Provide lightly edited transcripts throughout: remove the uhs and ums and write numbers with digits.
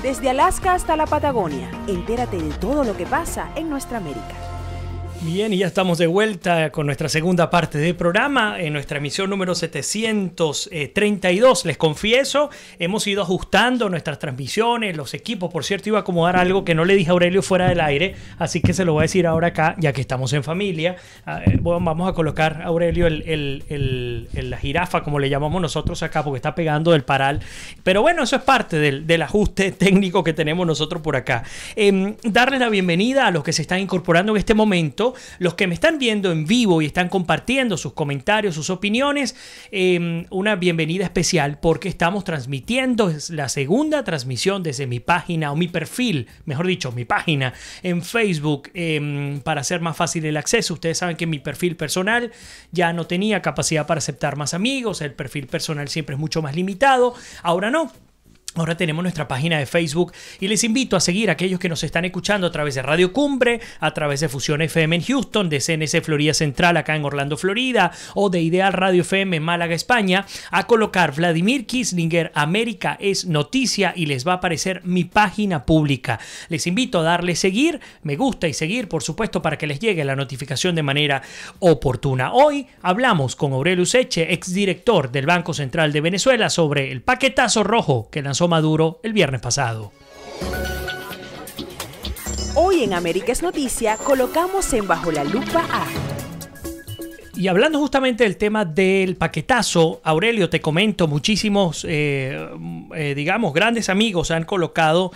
Desde Alaska hasta la Patagonia, entérate de todo lo que pasa en nuestra América. Bien, y ya estamos de vuelta con nuestra segunda parte del programa, en nuestra emisión número 732. Les confieso, hemos ido ajustando nuestras transmisiones, los equipos. Por cierto, iba a acomodar algo que no le dije a Aurelio fuera del aire, así que se lo voy a decir ahora acá, ya que estamos en familia. Vamos a colocar a Aurelio la jirafa, como le llamamos nosotros acá, porque está pegando del paral. Pero bueno, eso es parte del ajuste técnico que tenemos nosotros por acá. Darles la bienvenida a los que se están incorporando en este momento. Los que me están viendo en vivo y están compartiendo sus comentarios, sus opiniones, una bienvenida especial porque estamos transmitiendo, es la segunda transmisión desde mi página o mi perfil, mejor dicho, mi página en Facebook, para hacer más fácil el acceso. Ustedes saben que mi perfil personal ya no tenía capacidad para aceptar más amigos, el perfil personal siempre es mucho más limitado, ahora no. Ahora tenemos nuestra página de Facebook y les invito a seguir a aquellos que nos están escuchando a través de Radio Cumbre, a través de Fusión FM en Houston, de CNC Florida Central acá en Orlando, Florida, o de Ideal Radio FM en Málaga, España, a colocar Vladimir Kissinger, América es noticia, y les va a aparecer mi página pública. Les invito a darle seguir, me gusta y seguir, por supuesto, para que les llegue la notificación de manera oportuna. Hoy hablamos con Aurelio Useche, exdirector del Banco Central de Venezuela, sobre el paquetazo rojo que lanzó Maduro el viernes pasado. Hoy en América es Noticia colocamos en Bajo la Lupa a... Y hablando justamente del tema del paquetazo, Aurelio, te comento, muchísimos, digamos, grandes amigos han colocado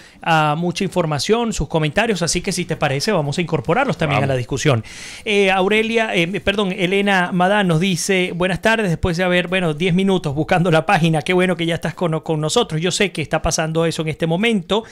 mucha información, sus comentarios, así que si te parece vamos a incorporarlos también a la discusión. Elena Madán nos dice, buenas tardes, después de haber, 10 minutos buscando la página, qué bueno que ya estás con nosotros, yo sé que está pasando eso en este momento.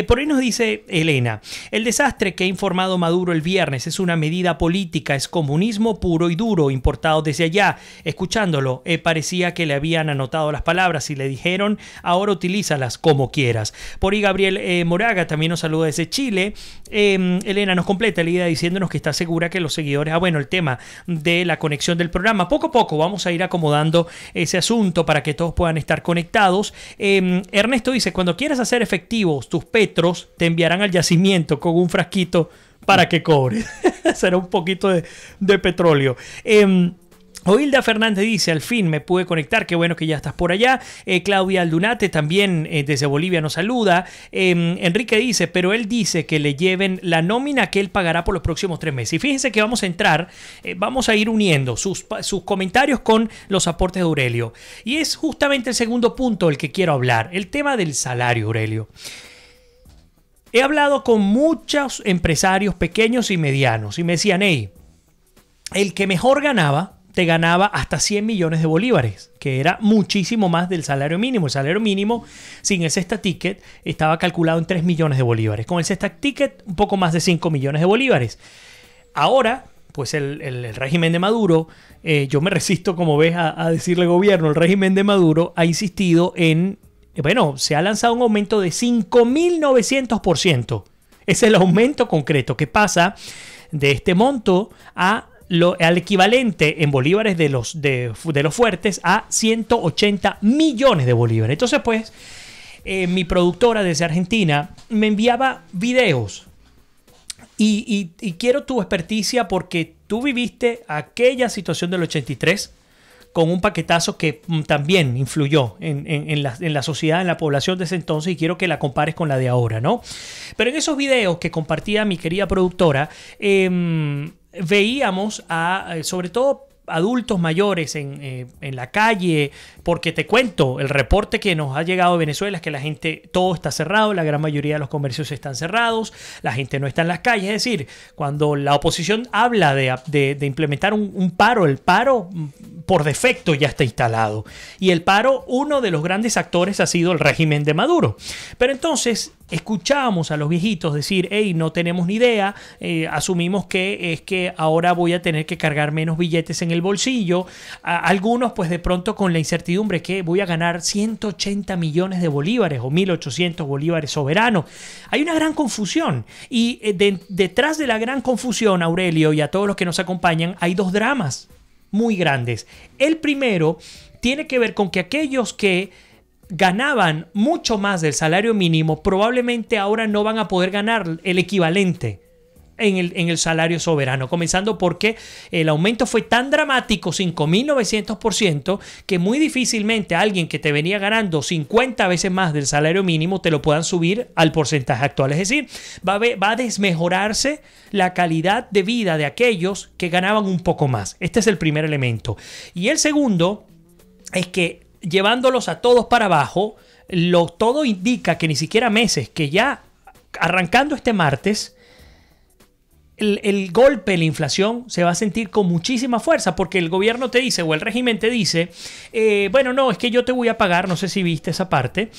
Por ahí nos dice Elena, el desastre que ha informado Maduro el viernes es una medida política, es comunismo puro y duro, importado desde allá. Escuchándolo, parecía que le habían anotado las palabras y le dijeron, ahora utilízalas como quieras. Por ahí Gabriel Moraga también nos saluda desde Chile. Elena nos completa la idea diciéndonos que está segura que los seguidores, el tema de la conexión del programa, poco a poco vamos a ir acomodando ese asunto para que todos puedan estar conectados. Ernesto dice, cuando quieras hacer efectivos tus petros, te enviarán al yacimiento con un frasquito para que cobre. Será un poquito de petróleo. Oilda Fernández dice, al fin me pude conectar, qué bueno que ya estás por allá. Claudia Aldunate también desde Bolivia nos saluda. Enrique dice, pero él dice que le lleven la nómina que él pagará por los próximos 3 meses. Y fíjense que vamos a entrar, vamos a ir uniendo sus comentarios con los aportes de Aurelio. Y es justamente el segundo punto del que quiero hablar, el tema del salario, Aurelio. He hablado con muchos empresarios pequeños y medianos y me decían, hey, el que mejor ganaba, te ganaba hasta 100 millones de bolívares, que era muchísimo más del salario mínimo. El salario mínimo sin el Cesta Ticket estaba calculado en 3 millones de bolívares. Con el Cesta Ticket, un poco más de 5 millones de bolívares. Ahora, pues el régimen de Maduro, yo me resisto, como ves, a decirle gobierno, el régimen de Maduro ha insistido en... se ha lanzado un aumento de 5.900%. Es el aumento concreto que pasa de este monto al equivalente en bolívares de los fuertes a 180 millones de bolívares. Entonces, pues, mi productora desde Argentina me enviaba videos y quiero tu experticia porque tú viviste aquella situación del 83 con un paquetazo que también influyó en la sociedad, en la población de ese entonces, y quiero que la compares con la de ahora, ¿no? Pero en esos videos que compartía mi querida productora, veíamos sobre todo adultos mayores en la calle, porque te cuento, el reporte que nos ha llegado de Venezuela es que la gente, todo está cerrado, la gran mayoría de los comercios están cerrados, la gente no está en las calles. Es decir, cuando la oposición habla de implementar un paro, el paro por defecto ya está instalado. Y el paro, uno de los grandes actores ha sido el régimen de Maduro. Pero entonces escuchábamos a los viejitos decir, hey, no tenemos ni idea, asumimos que es que ahora voy a tener que cargar menos billetes en el bolsillo. Algunos pues de pronto con la incertidumbre que voy a ganar 180 millones de bolívares o 1.800 bolívares soberanos. Hay una gran confusión y detrás de la gran confusión, Aurelio, y a todos los que nos acompañan, hay dos dramas muy grandes. El primero tiene que ver con que aquellos que ganaban mucho más del salario mínimo, probablemente ahora no van a poder ganar el equivalente en el salario soberano, comenzando porque el aumento fue tan dramático, 5.900%, que muy difícilmente alguien que te venía ganando 50 veces más del salario mínimo te lo puedan subir al porcentaje actual. Es decir, va a desmejorarse la calidad de vida de aquellos que ganaban un poco más. Este es el primer elemento. Y el segundo es que llevándolos a todos para abajo, todo indica que ni siquiera meses, que ya arrancando este martes, el golpe de la inflación se va a sentir con muchísima fuerza, porque el gobierno te dice, o el régimen te dice, bueno, no, es que yo te voy a pagar, no sé si viste esa parte.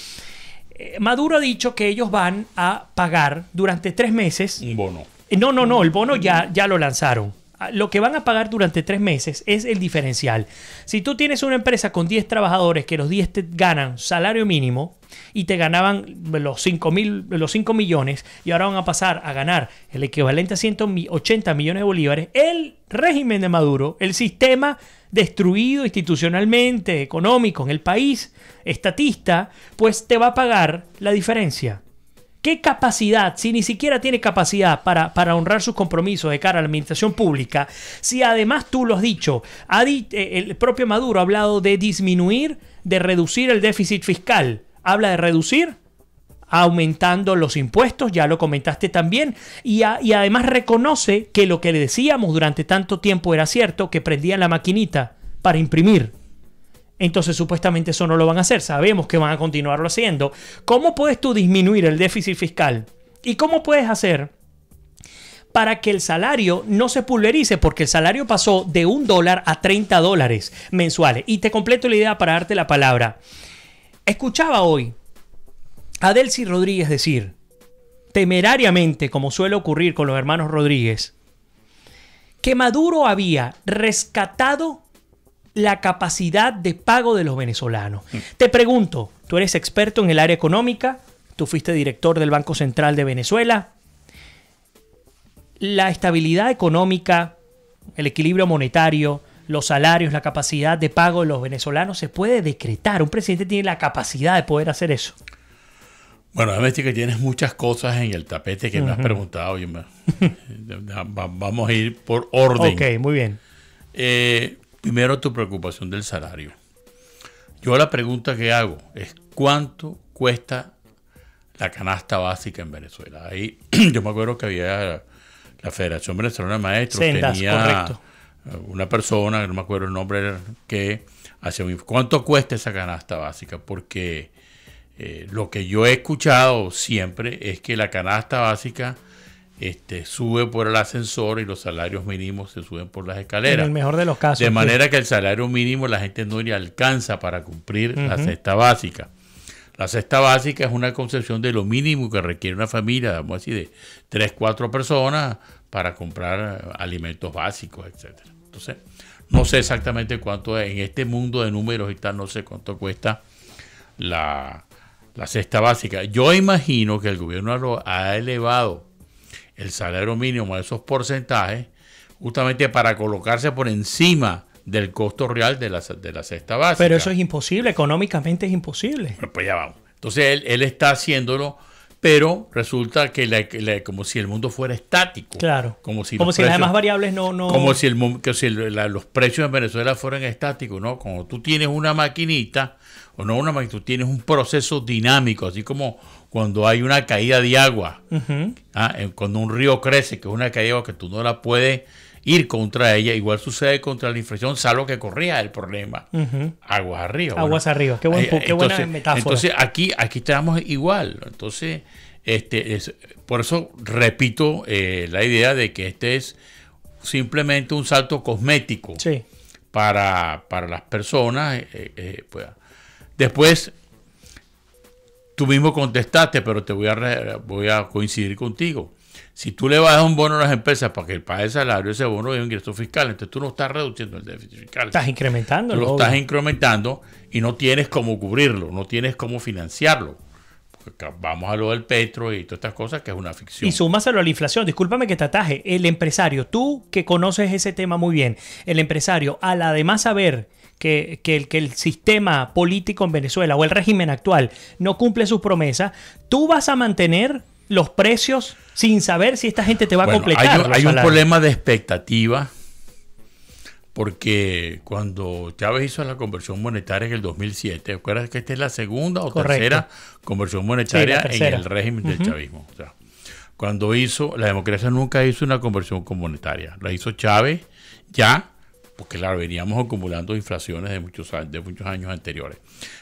Maduro ha dicho que ellos van a pagar durante 3 meses. Un bono. No, el bono ya lo lanzaron. Lo que van a pagar durante 3 meses es el diferencial. Si tú tienes una empresa con 10 trabajadores que los 10 te ganan salario mínimo y te ganaban los 5 millones y ahora van a pasar a ganar el equivalente a 180 millones de bolívares, el régimen de Maduro, el sistema destruido institucionalmente, económico en el país, estatista, pues te va a pagar la diferencia. ¿Qué capacidad, si ni siquiera tiene capacidad para honrar sus compromisos de cara a la administración pública, si además tú lo has dicho, el propio Maduro ha hablado de disminuir, de reducir el déficit fiscal, habla de reducir aumentando los impuestos, ya lo comentaste también, y además reconoce que lo que le decíamos durante tanto tiempo era cierto, que prendían la maquinita para imprimir. Entonces supuestamente eso no lo van a hacer. Sabemos que van a continuarlo haciendo. ¿Cómo puedes tú disminuir el déficit fiscal? ¿Y cómo puedes hacer para que el salario no se pulverice? Porque el salario pasó de $1 a $30 mensuales. Y te completo la idea para darte la palabra. Escuchaba hoy a Delcy Rodríguez decir, temerariamente, como suele ocurrir con los hermanos Rodríguez, que Maduro había rescatado la capacidad de pago de los venezolanos. Te pregunto, tú eres experto en el área económica, tú fuiste director del Banco Central de Venezuela. La estabilidad económica, el equilibrio monetario, los salarios, la capacidad de pago de los venezolanos se puede decretar. Un presidente tiene la capacidad de poder hacer eso. Bueno, déjame decir que tienes muchas cosas en el tapete que me has preguntado. Vamos a ir por orden. Ok, muy bien. Primero, tu preocupación del salario. Yo la pregunta que hago es ¿cuánto cuesta la canasta básica en Venezuela? Ahí yo me acuerdo que había la Federación Venezolana de Maestros, Sendas, tenía correcto, una persona, no me acuerdo el nombre, que hacía un ¿cuánto cuesta esa canasta básica? Porque lo que yo he escuchado siempre es que la canasta básica sube por el ascensor y los salarios mínimos se suben por las escaleras. En el mejor de los casos. De manera que el salario mínimo la gente no le alcanza para cumplir la cesta básica. La cesta básica es una concepción de lo mínimo que requiere una familia, vamos a decir, de 3, 4 personas para comprar alimentos básicos, etc. Entonces, no sé exactamente cuánto es. En este mundo de números y tal, no sé cuánto cuesta la cesta básica. Yo imagino que el gobierno ha elevado el salario mínimo a esos porcentajes justamente para colocarse por encima del costo real de la cesta básica. Pero eso es imposible, económicamente es imposible. Bueno, pues ya vamos. Entonces él está haciéndolo, pero resulta que como si el mundo fuera estático. Claro. Como si las demás variables no... Como si los precios en Venezuela fueran estáticos, ¿no? Cuando tú tienes una maquinita, o no una maquinita, tú tienes un proceso dinámico, así como cuando hay una caída de agua, cuando un río crece, que es una caída de agua que tú no la puedes ir contra ella, igual sucede contra la inflación, salvo que corría el problema. Aguas arriba. Aguas arriba, qué buena metáfora. Entonces aquí estamos igual. Entonces, por eso repito la idea de que este es simplemente un salto cosmético para las personas. Después, tú mismo contestaste, pero voy a coincidir contigo. Si tú le vas a dar un bono a las empresas para que el pague el salario, ese bono es un ingreso fiscal. Entonces tú no estás reduciendo el déficit fiscal. Estás incrementando. Tú lo estás incrementando y no tienes cómo cubrirlo, no tienes cómo financiarlo. vamos a lo del petro y todas estas cosas, que es una ficción. Y súmaselo a la inflación. Discúlpame que te ataje. El empresario, tú que conoces ese tema muy bien, el empresario, al además saber que el sistema político en Venezuela o el régimen actual no cumple sus promesas, tú vas a mantener los precios sin saber si esta gente te va a completar. Hay un problema de expectativa, porque cuando Chávez hizo la conversión monetaria en el 2007, ¿recuerdas que esta es la segunda o tercera conversión monetaria en el régimen del chavismo? O sea, cuando la democracia nunca hizo una conversión monetaria, la hizo Chávez ya, porque claro, veníamos acumulando inflaciones de muchos años anteriores.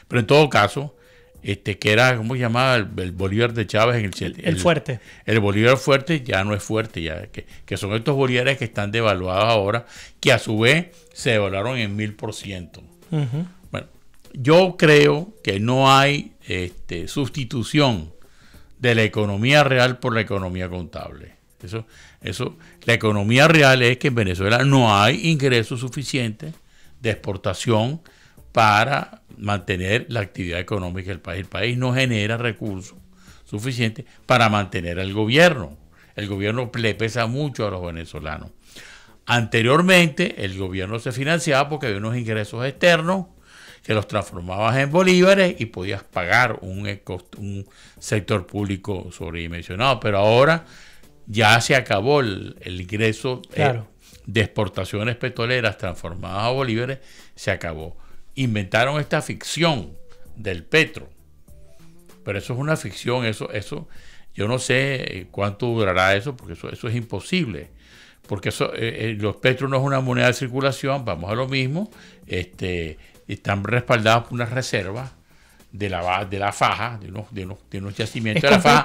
Pero en todo caso, que era, ¿cómo se llamaba? El Bolívar de Chávez en el fuerte. El Bolívar fuerte ya no es fuerte, ya que son estos bolívares que están devaluados ahora, que a su vez se devaluaron en 1000%. Bueno, yo creo que no hay sustitución de la economía real por la economía contable. La economía real es que en Venezuela no hay ingresos suficientes de exportación para mantener la actividad económica del país. El país no genera recursos suficientes para mantener al gobierno. El gobierno le pesa mucho a los venezolanos. Anteriormente, el gobierno se financiaba porque había unos ingresos externos que los transformabas en bolívares y podías pagar un sector público sobredimensionado. Pero ahora ya se acabó el ingreso de exportaciones petroleras transformadas a bolívares, se acabó. Inventaron esta ficción del petro, pero eso es una ficción, eso yo no sé cuánto durará eso, porque eso es imposible, porque los petros no es una moneda de circulación, vamos a lo mismo, están respaldados por unas reservas de la faja, de unos yacimientos de la faja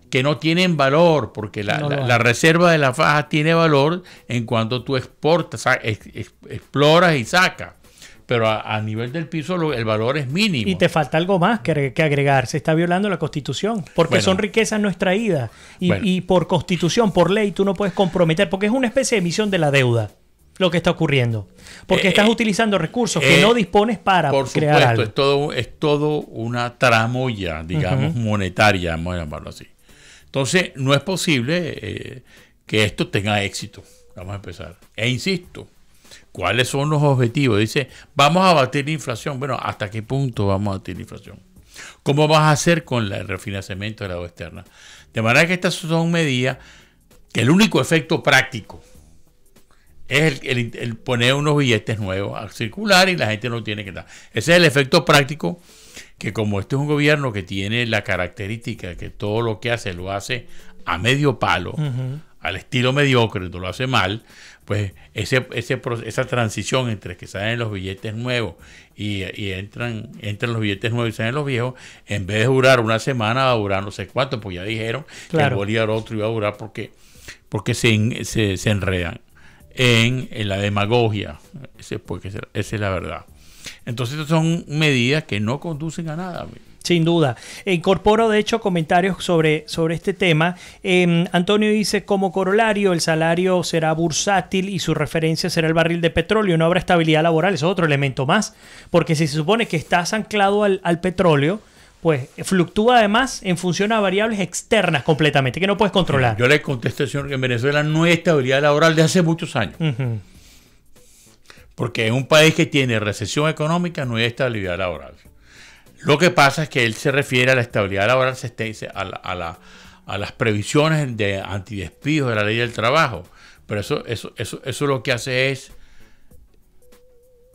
que no tienen valor, porque la reserva de la faja tiene valor en cuanto tú exportas, exploras y sacas. Pero a nivel del piso el valor es mínimo. Y te falta algo más que agregar. Se está violando la Constitución, porque son riquezas no extraídas. Y por Constitución, por ley, tú no puedes comprometer, porque es una especie de emisión de la deuda lo que está ocurriendo. Porque estás utilizando recursos que no dispones para crear algo. Es todo una tramoya, digamos, monetaria, vamos a llamarlo así. Entonces, no es posible que esto tenga éxito. Vamos a empezar. E insisto, ¿cuáles son los objetivos? Dice, vamos a batir la inflación. Bueno, ¿hasta qué punto vamos a batir la inflación? ¿Cómo vas a hacer con el refinanciamiento de la deuda externa? De manera que estas son medidas que el único efecto práctico es el poner unos billetes nuevos a circular y la gente no tiene que dar. Ese es el efecto práctico, que como este es un gobierno que tiene la característica de que todo lo que hace lo hace a medio palo, al estilo mediocre, no lo hace mal, pues esa transición entre que salen los billetes nuevos y entran los billetes nuevos y salen los viejos, en vez de durar una semana, va a durar no sé cuánto, pues ya dijeron que el bolívar otro iba a durar porque se enredan en la demagogia. Esa es la verdad. Entonces, estas son medidas que no conducen a nada. Sin duda. Incorporo, de hecho, comentarios sobre este tema. Antonio dice, como corolario, el salario será bursátil y su referencia será el barril de petróleo. No habrá estabilidad laboral. Eso es otro elemento más. Porque si se supone que estás anclado al petróleo, pues fluctúa además en función a variables externas completamente, que no puedes controlar. Yo le contesto al señor que en Venezuela no hay estabilidad laboral de hace muchos años. Porque en un país que tiene recesión económica no hay estabilidad laboral. Lo que pasa es que él se refiere a la estabilidad laboral, a las previsiones de antidespidos de la ley del trabajo. Pero eso lo que hace es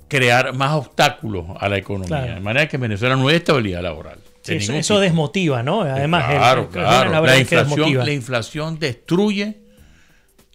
crear más obstáculos a la economía. De manera que en Venezuela no hay estabilidad laboral. Sí, eso desmotiva, ¿no? Además, la inflación destruye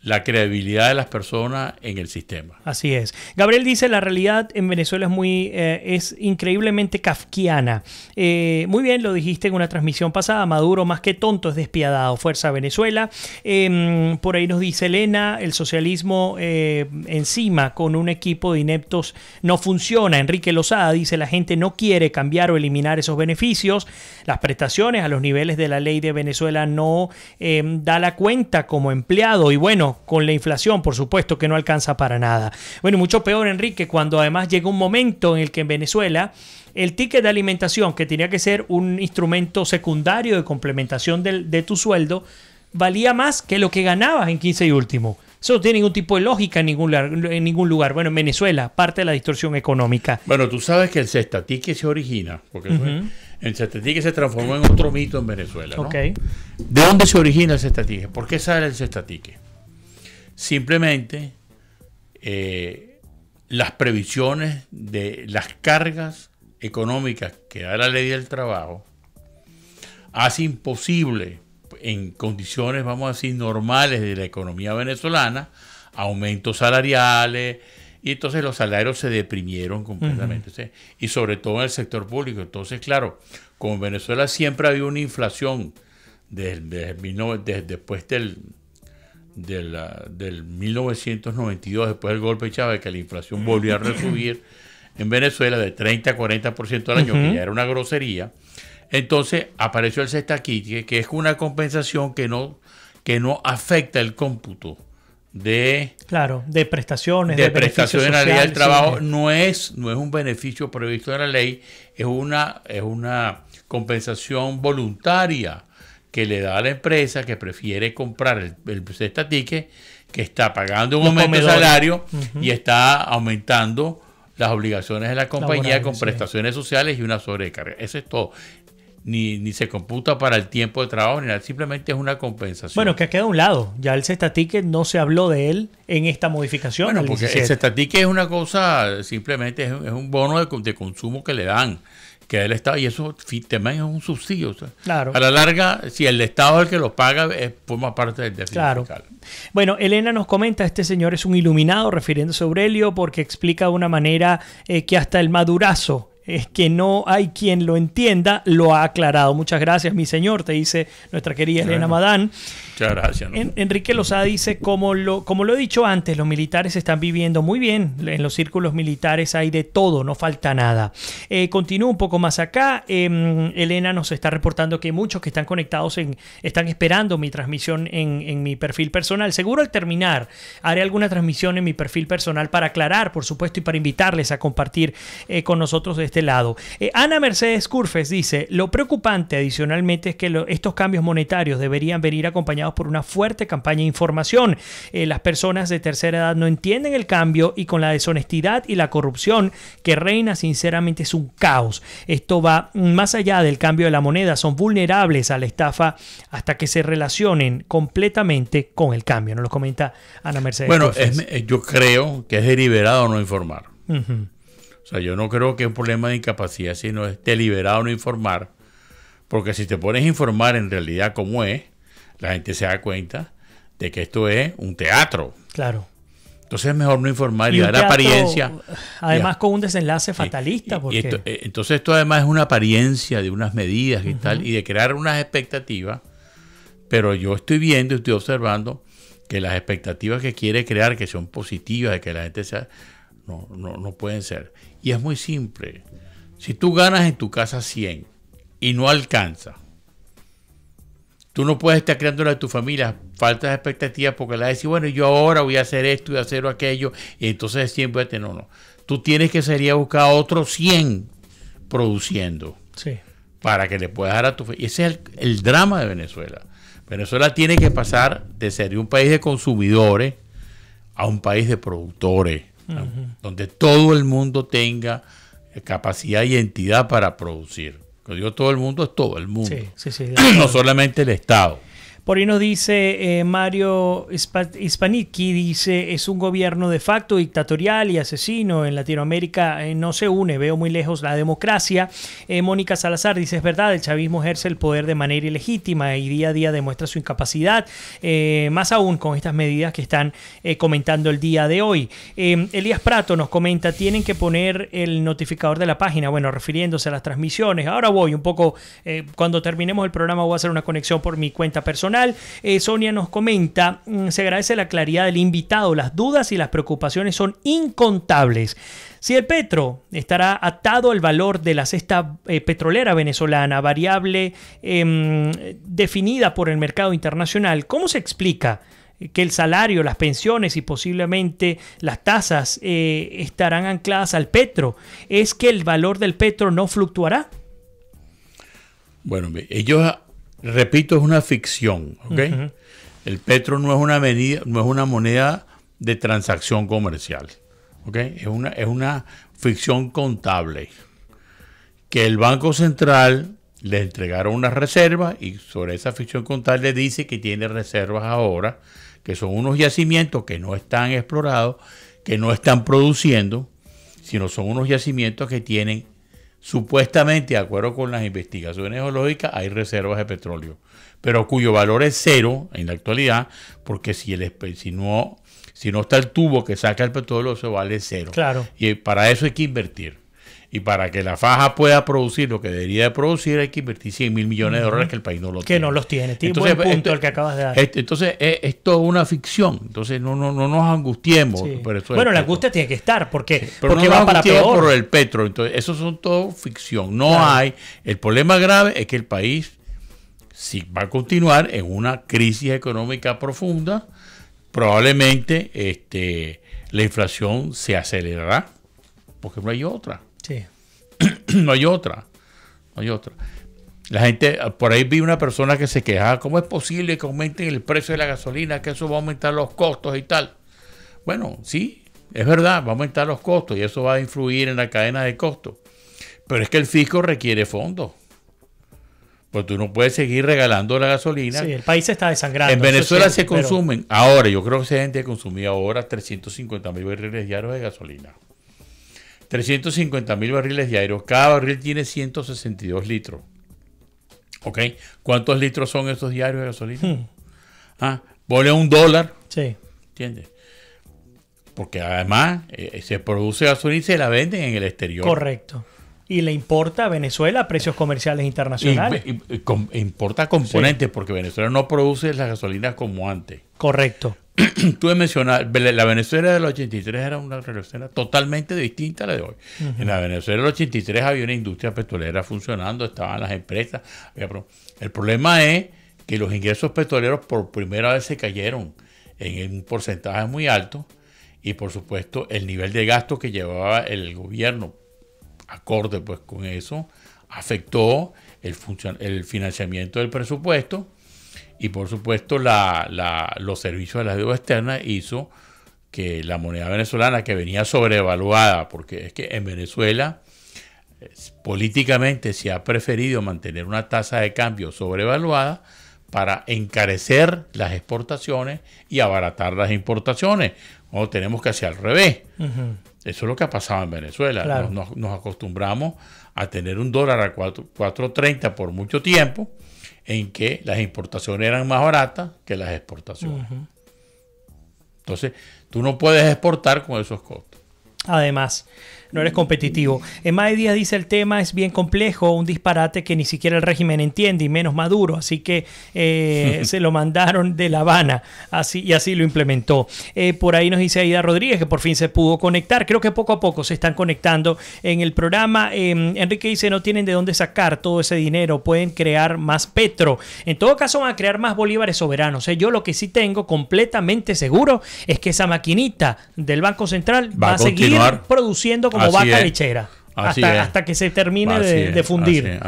la credibilidad de las personas en el sistema. Así es. Gabriel dice, la realidad en Venezuela es increíblemente kafkiana. Muy bien, lo dijiste en una transmisión pasada, Maduro más que tonto es despiadado. Fuerza Venezuela. Por ahí nos dice Elena, el socialismo encima con un equipo de ineptos no funciona. Enrique Lozada dice, la gente no quiere cambiar o eliminar esos beneficios. Las prestaciones a los niveles de la ley de Venezuela no da la cuenta como empleado. Y bueno, bueno, con la inflación, por supuesto que no alcanza para nada. Bueno, y mucho peor, Enrique, cuando además llega un momento en el que en Venezuela el ticket de alimentación, que tenía que ser un instrumento secundario de complementación de tu sueldo, valía más que lo que ganabas en 15 y último. Eso no tiene ningún tipo de lógica en ningún lugar. Bueno, en Venezuela, parte de la distorsión económica. Bueno, tú sabes que el cestatique se origina, porque el cestatique se transformó en otro mito en Venezuela, ¿no? Okay. ¿De dónde se origina el cestatique? ¿Por qué sale el cestatique? Simplemente las previsiones de las cargas económicas que da la ley del trabajo hace imposible en condiciones, vamos a decir, normales de la economía venezolana, aumentos salariales, y entonces los salarios se deprimieron completamente, y sobre todo en el sector público. Entonces, claro, como en Venezuela siempre había una inflación después del 1992, después del golpe de Chávez, que la inflación volvió a resubir en Venezuela de 30 a 40% al año, que ya era una grosería. Entonces apareció el cestatique, que es una compensación que no afecta el cómputo de prestaciones. De prestaciones en la ley del trabajo. Sí. No es un beneficio previsto en la ley, es una compensación voluntaria que le da a la empresa que prefiere comprar el cestatique, que está pagando un aumento de salario y está aumentando las obligaciones de la compañía con prestaciones sociales y una sobrecarga. Eso es todo. Ni se computa para el tiempo de trabajo, ni nada, simplemente es una compensación. Bueno, que ha quedado a un lado. Ya el cestatique no se habló de él en esta modificación. Bueno, porque el cestatique es una cosa, simplemente es un bono de consumo que le dan, que da el Estado, y eso también es un subsidio. O sea, claro. A la larga, si el Estado es el que lo paga, forma parte del déficit fiscal. Bueno, Elena nos comenta, este señor es un iluminado, refiriéndose a Aurelio, porque explica de una manera que hasta el madurazo, es que no hay quien lo entienda, lo ha aclarado. Muchas gracias, mi señor, te dice nuestra querida Elena Madán. Muchas gracias. ¿No? Enrique Lozada dice, como lo he dicho antes, los militares están viviendo muy bien. En los círculos militares hay de todo, no falta nada. Continúo un poco más acá. Elena nos está reportando que muchos que están conectados están esperando mi transmisión en mi perfil personal. Seguro al terminar haré alguna transmisión en mi perfil personal para aclarar, por supuesto, y para invitarles a compartir con nosotros de este lado. Ana Mercedes Curfes dice, lo preocupante adicionalmente es que estos cambios monetarios deberían venir acompañados por una fuerte campaña de información. Las personas de tercera edad no entienden el cambio, y con la deshonestidad y la corrupción que reina, sinceramente es un caos. Esto va más allá del cambio de la moneda, son vulnerables a la estafa hasta que se relacionen completamente con el cambio. Nos lo comenta Ana Mercedes Curfes. Yo creo que es deliberado no informar. O sea, yo no creo que es un problema de incapacidad, sino es deliberado no informar, porque si te pones a informar en realidad cómo es, la gente se da cuenta de que esto es un teatro. Claro. Entonces es mejor no informar y dar apariencia. Además con un desenlace fatalista. Entonces esto además es una apariencia de unas medidas y tal, y de crear unas expectativas, pero yo estoy viendo, estoy observando que las expectativas que quiere crear, que son positivas, de que la gente sea... No pueden ser. Y es muy simple. Si tú ganas en tu casa 100 y no alcanza, tú no puedes estar creando a tu familia faltas de expectativas, porque la decís, bueno, yo ahora voy a hacer esto, voy a hacer aquello, y entonces siempre no. Tú tienes que salir a buscar otros 100 produciendo para que le puedas dar a tu familia. Ese es el drama de Venezuela. Venezuela tiene que pasar de ser un país de consumidores a un país de productores. Donde todo el mundo tenga capacidad y entidad para producir. Cuando digo todo el mundo, es todo el mundo. No solamente el Estado. Por ahí nos dice Mario Hispanicki, dice, es un gobierno de facto dictatorial y asesino. En Latinoamérica no se une, veo muy lejos la democracia. Mónica Salazar dice, es verdad, el chavismo ejerce el poder de manera ilegítima y día a día demuestra su incapacidad, más aún con estas medidas que están comentando el día de hoy. Elías Prato nos comenta, tienen que poner el notificador de la página, bueno, refiriéndose a las transmisiones. Ahora voy un poco, cuando terminemos el programa voy a hacer una conexión por mi cuenta personal. Sonia nos comenta, se agradece la claridad del invitado, las dudas y las preocupaciones son incontables. Si el petro estará atado al valor de la cesta petrolera venezolana, variable definida por el mercado internacional, ¿cómo se explica que el salario, las pensiones y posiblemente las tasas estarán ancladas al petro, ¿es que el valor del petro no fluctuará? Bueno, ellos, repito, es una ficción, ¿ok? El petro no es una medida, no es una moneda de transacción comercial, ¿ok? Es una ficción contable que el Banco Central le entregaron unas reservas y sobre esa ficción contable dice que tiene reservas ahora, que son unos yacimientos que no están explorados, que no están produciendo, sino son unos yacimientos que tienen, supuestamente, de acuerdo con las investigaciones geológicas, hay reservas de petróleo, pero cuyo valor es cero en la actualidad, porque si no está el tubo que saca el petróleo, eso vale cero. Claro. Y para eso hay que invertir. Y para que la faja pueda producir lo que debería de producir, hay que invertir 100 mil millones de dólares que el país no los tiene. Que no los tiene. Entonces, buen punto el que acabas de dar. Entonces, es toda una ficción. Entonces, no nos angustiemos. Sí. Por eso bueno, la angustia tiene que estar, porque no va para peor. Por el petro. Entonces, eso son todo ficción. No hay. El problema grave es que el país, si va a continuar en una crisis económica profunda, probablemente la inflación se acelerará, porque no hay otra. Sí. No hay otra. La gente, por ahí vi una persona que se quejaba, ¿cómo es posible que aumenten el precio de la gasolina? Que eso va a aumentar los costos y tal. Bueno, sí, es verdad, va a aumentar los costos y eso va a influir en la cadena de costos. Pero es que el fisco requiere fondos. Pues tú no puedes seguir regalando la gasolina. Sí, el país se está desangrando. En Venezuela se consumen, ahora, yo creo que esa gente consumía ahora 350.000 barriles diarios de gasolina. 350.000 barriles diarios. Cada barril tiene 162 litros. ¿Ok? ¿Cuántos litros son esos diarios de gasolina? Ponle $1. Sí. ¿Entiendes? Porque además se produce gasolina y se la venden en el exterior. Correcto. Y le importa a Venezuela a precios comerciales internacionales. Importa componentes, sí, porque Venezuela no produce las gasolinas como antes. Correcto. Tú mencionas, la Venezuela del 83 era una Venezuela totalmente distinta a la de hoy. En la Venezuela del 83 había una industria petrolera funcionando, estaban las empresas. El problema es que los ingresos petroleros por primera vez se cayeron en un porcentaje muy alto y por supuesto el nivel de gasto que llevaba el gobierno acorde pues con eso afectó el financiamiento del presupuesto. Y por supuesto los servicios de la deuda externa hizo que la moneda venezolana, que venía sobrevaluada, porque es que en Venezuela políticamente se ha preferido mantener una tasa de cambio sobrevaluada para encarecer las exportaciones y abaratar las importaciones. O tenemos que hacer al revés. Eso es lo que ha pasado en Venezuela. Claro. Nos acostumbramos a tener un dólar a 4.30 por mucho tiempo, en que las importaciones eran más baratas que las exportaciones. Entonces, tú no puedes exportar con esos costos. Además, no eres competitivo. Emma Díaz dice: el tema es bien complejo, un disparate que ni siquiera el régimen entiende y menos Maduro, así que se lo mandaron de La Habana y así lo implementó. Por ahí nos dice Aida Rodríguez que por fin se pudo conectar. Creo que poco a poco se están conectando en el programa. Enrique dice: no tienen de dónde sacar todo ese dinero, pueden crear más petro. En todo caso van a crear más bolívares soberanos. Yo lo que sí tengo completamente seguro es que esa maquinita del Banco Central va a seguir produciendo como vaca lechera hasta que se termine de fundir,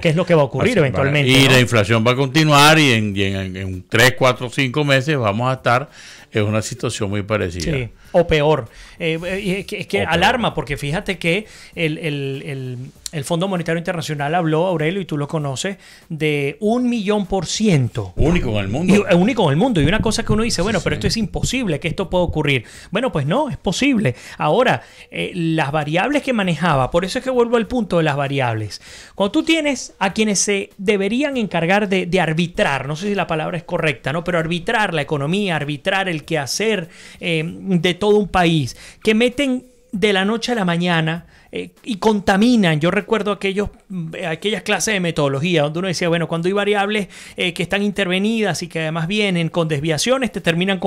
que es lo que va a ocurrir eventualmente. Y la inflación va a continuar y en 3, 4, 5 meses vamos a estar en una situación muy parecida. Sí, o peor. Es que alarma, porque fíjate que el Fondo Monetario Internacional habló, Aurelio, y tú lo conoces, de 1.000.000%. Único en el mundo. Único en el mundo. Y una cosa que uno dice, bueno, pero esto es imposible que esto pueda ocurrir. Bueno, pues no, es posible. Ahora, las variables que manejaba, por eso es que vuelvo al punto de las variables. Cuando tú tienes a quienes se deberían encargar de arbitrar, no sé si la palabra es correcta, ¿no? Pero arbitrar la economía, arbitrar el quehacer de todo un país, que meten de la noche a la mañana y contaminan. Yo recuerdo aquellas clases de metodología donde uno decía, bueno, cuando hay variables que están intervenidas y que además vienen con desviaciones, te terminan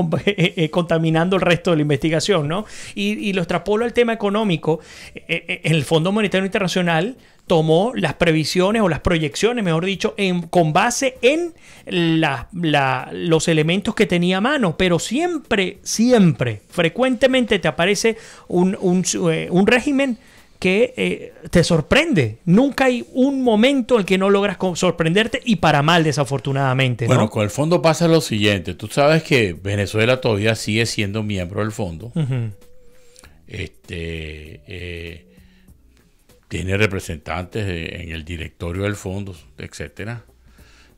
contaminando el resto de la investigación, ¿no? Y lo extrapolo al tema económico. El Fondo Monetario Internacional tomó las previsiones o las proyecciones, mejor dicho, con base en los elementos que tenía a mano, pero siempre, frecuentemente te aparece un régimen que te sorprende. Nunca hay un momento en el que no logras sorprenderte y para mal, desafortunadamente, ¿no? Bueno, con el fondo pasa lo siguiente. Tú sabes que Venezuela todavía sigue siendo miembro del fondo. Uh-huh. Tiene representantes en el directorio del fondo, etcétera.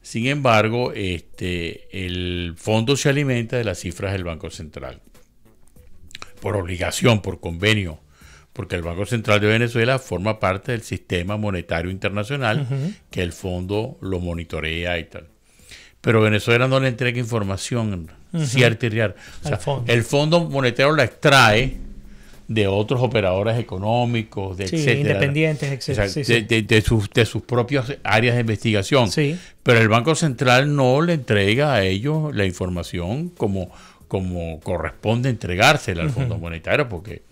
Sin embargo, el fondo se alimenta de las cifras del Banco Central. Por obligación, por convenio. Porque el Banco Central de Venezuela forma parte del sistema monetario internacional, uh-huh, que el fondo lo monitorea y tal. Pero Venezuela no le entrega información, uh-huh, cierta y real. O sea, el Fondo Monetario la extrae de otros operadores económicos, etcétera, independientes, etcétera. O sea, de sus propias áreas de investigación. Sí. Pero el Banco Central no le entrega a ellos la información como corresponde entregársela al Fondo, uh-huh, Monetario, porque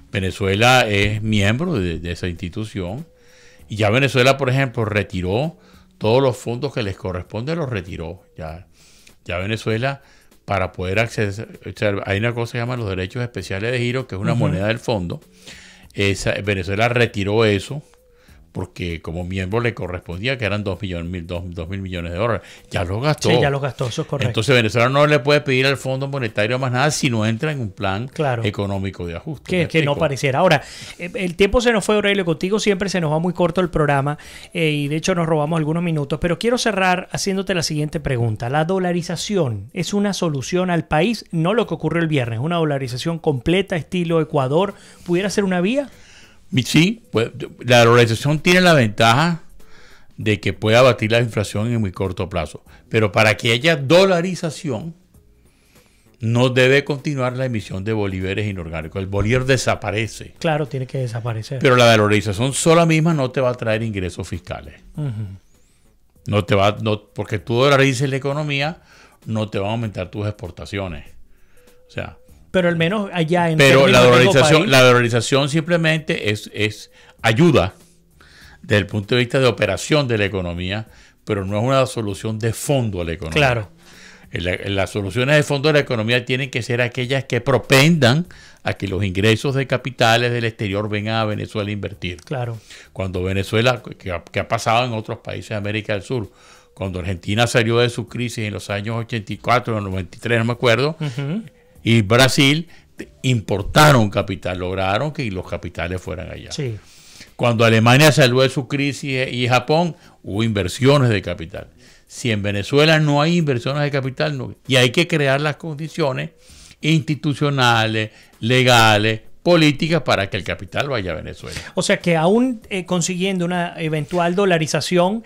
Venezuela es miembro de esa institución. Y ya Venezuela, por ejemplo, retiró todos los fondos que les corresponde, los retiró. Ya Venezuela, para poder acceder, o sea, hay una cosa que se llama los derechos especiales de giro, que es una, uh-huh, moneda del fondo. Venezuela retiró eso porque como miembro le correspondía, que eran 2.000 millones de dólares. Ya los gastó. Sí, ya los gastó, eso es correcto. Entonces Venezuela no le puede pedir al Fondo Monetario más nada si no entra en un plan, claro, económico de ajuste. Que no pareciera. Ahora, el tiempo se nos fue, Aurelio, contigo siempre se nos va muy corto el programa y de hecho nos robamos algunos minutos, pero quiero cerrar haciéndote la siguiente pregunta. ¿La dolarización es una solución al país? No lo que ocurrió el viernes, una dolarización completa estilo Ecuador, ¿pudiera ser una vía? Sí, pues, la dolarización tiene la ventaja de que puede abatir la inflación en muy corto plazo. Pero para que haya dolarización, no debe continuar la emisión de bolívares inorgánicos. El bolívar desaparece. Claro, tiene que desaparecer. Pero la dolarización sola misma no te va a traer ingresos fiscales. Uh-huh. Porque tú dolarices la economía, no te van a aumentar tus exportaciones. O sea, pero al menos allá en la dolarización simplemente es ayuda desde el punto de vista de operación de la economía, pero no es una solución de fondo a la economía. Claro. Las soluciones de fondo de la economía tienen que ser aquellas que propendan a que los ingresos de capitales del exterior vengan a Venezuela a invertir. Claro. Cuando Venezuela, que ha pasado en otros países de América del Sur, cuando Argentina salió de su crisis en los años 84 o 93, no me acuerdo, uh-huh, y Brasil importaron capital, lograron que los capitales fueran allá. Sí. Cuando Alemania salió de su crisis y Japón, hubo inversiones de capital. Si en Venezuela no hay inversiones de capital, no, y hay que crear las condiciones institucionales, legales, políticas para que el capital vaya a Venezuela. O sea que aún consiguiendo una eventual dolarización,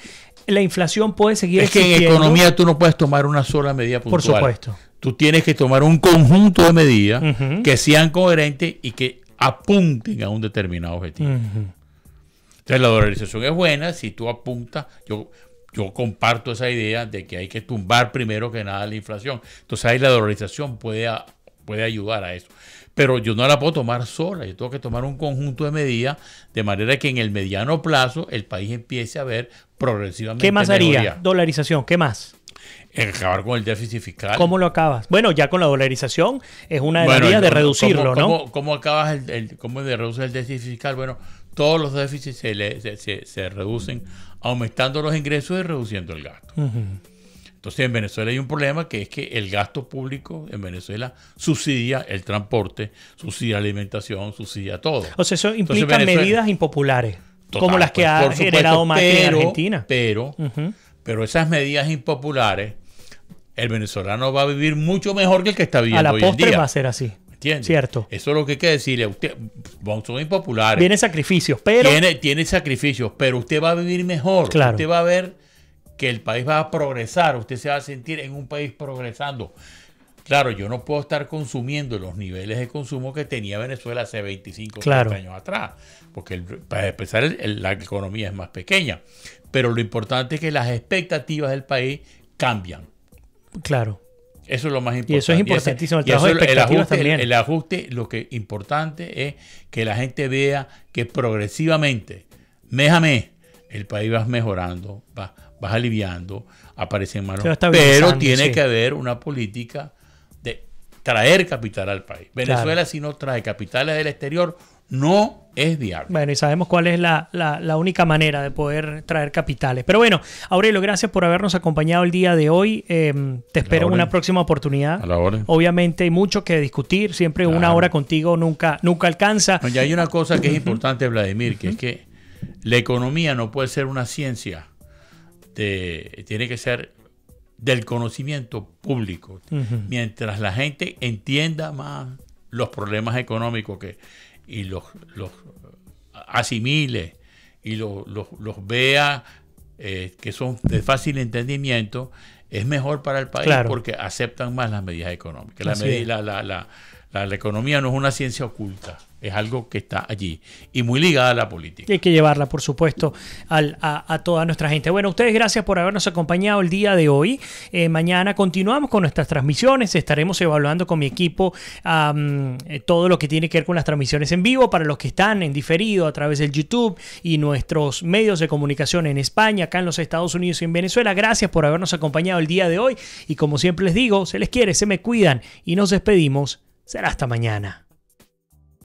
la inflación puede seguir existiendo. Es que en economía tú no puedes tomar una sola medida puntual. Por supuesto. Tú tienes que tomar un conjunto de medidas, uh-huh, que sean coherentes y que apunten a un determinado objetivo. Uh-huh. Entonces la dolarización es buena si tú apuntas. Yo comparto esa idea de que hay que tumbar primero que nada la inflación. Entonces ahí la dolarización puede ayudar a eso. Pero yo no la puedo tomar sola. Yo tengo que tomar un conjunto de medidas de manera que en el mediano plazo el país empiece a ver progresivamente ¿Qué más mejoría. haría? Dolarización, ¿qué más? Acabar con el déficit fiscal. ¿Cómo lo acabas? Bueno, ya con la dolarización es una de las vías de reducirlo, ¿no? ¿Cómo acabas cómo reduces el déficit fiscal? Bueno, todos los déficits se reducen aumentando los ingresos y reduciendo el gasto. Uh-huh. Entonces en Venezuela hay un problema que es que el gasto público en Venezuela subsidia el transporte, subsidia la alimentación, subsidia todo. O sea, eso implica medidas impopulares, total, como las que ha generado Macri en Argentina. Pero esas medidas impopulares, el venezolano va a vivir mucho mejor que el que está viviendo hoy en día. A la postre va a ser así. ¿Entiendes? Cierto. Eso es lo que hay que decirle a usted. Son impopulares. Viene sacrificios, pero... Tiene sacrificios, pero usted va a vivir mejor. Claro. Usted va a ver que el país va a progresar. Usted se va a sentir en un país progresando. Claro, yo no puedo estar consumiendo los niveles de consumo que tenía Venezuela hace 25 o Claro. 30 años atrás, porque para empezar la economía es más pequeña, pero lo importante es que las expectativas del país cambian. Claro. Eso es lo más importante. Y eso es importantísimo, el Y trabajo de eso, expectativas también. el ajuste, lo que importante es que la gente vea que progresivamente, mes a mes, el país va mejorando, vas aliviando, aparecen malos. Se va estabilizando, Pero tiene sí. que haber una política de traer capital al país. Venezuela, Claro. si no trae capitales del exterior, no es viable. Bueno, y sabemos cuál es la única manera de poder traer capitales. Pero bueno, Aurelio, gracias por habernos acompañado el día de hoy. Te espero en una próxima oportunidad. A la orden. Obviamente hay mucho que discutir. Siempre Claro. una hora contigo nunca alcanza. Y hay una cosa que es importante, Vladimir, que es que la economía no puede ser una ciencia, tiene que ser del conocimiento público. Mientras la gente entienda más los problemas económicos y los asimile y los vea que son de fácil entendimiento, es mejor para el país, Claro. porque aceptan más las medidas económicas. Así es. La economía no es una ciencia oculta, es algo que está allí y muy ligada a la política. Y hay que llevarla, por supuesto, a toda nuestra gente. Bueno, ustedes gracias por habernos acompañado el día de hoy. Mañana continuamos con nuestras transmisiones. Estaremos evaluando con mi equipo todo lo que tiene que ver con las transmisiones en vivo para los que están en diferido a través del YouTube y nuestros medios de comunicación en España, acá en los Estados Unidos y en Venezuela. Gracias por habernos acompañado el día de hoy. Y como siempre les digo, se les quiere, se me cuidan y nos despedimos. Será hasta mañana.